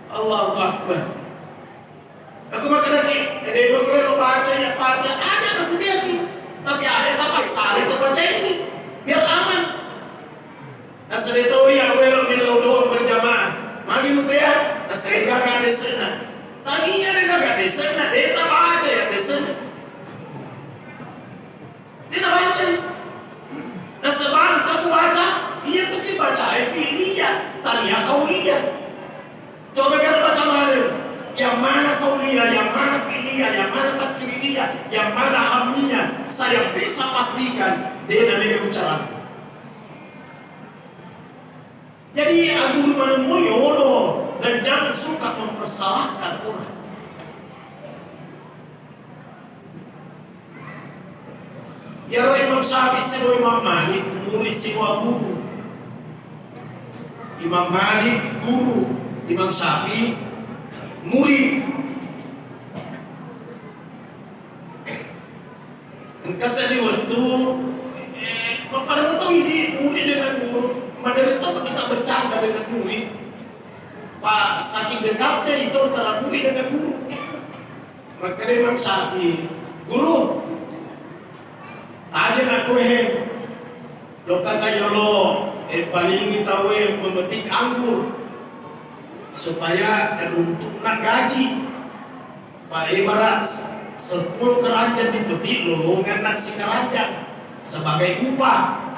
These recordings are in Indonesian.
Allahu Akbar. Aku makan lagi. Ada yang lo baca ya Fatihah. Ada aku lagi. Tapi ada apa salah itu baca ini biar aman. Asal itu ya welo doang berjamaah. Magi mutia. Asal itu gak ada sana. Tapi ada gak ada sana. Dia tak baca ya ada sana. Dia tak baca. Nah sebab aku baca. Iya tuh kita baca fi'liyah. Taliah kauliyah. Coba kita baca mana? Yang mana kauliyah, yang mana fi'liyah, yang mana takririyah, yang mana hamniyah. Saya bisa pastikan dia namanya bicara. Jadi aguru menemuyono dan jangan suka mempersalahkan orang. Ya Imam Syafi'i sewa Imam Malik murid sewa guru. Imam Malik guru, Imam Syafi'i murid. Kasih di waktu, pada waktu ini murid dengan guru, mana itu kita bercanda dengan murid. Pak saking dekatnya itu antara murid dengan guru. Maka dia Imam Syafi'i, guru, aja nak kue, lo kata yolo, paling tahu memetik anggur supaya untuk nak gaji. Pak ibarat 10 keranjang dipetik lolongan nasi keranjang sebagai upah.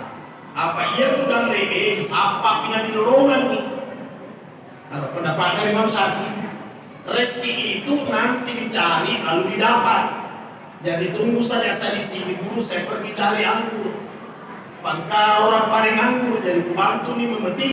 Apa ia tuh dan disapa pina di lolongan nih. Ada pendapat dari Imam Syafi'i, rezeki itu nanti dicari lalu didapat. Jadi tunggu saja saya di sini guru, saya pergi cari anggur. Bangka orang paling anggur, jadi kubantu nih memetik.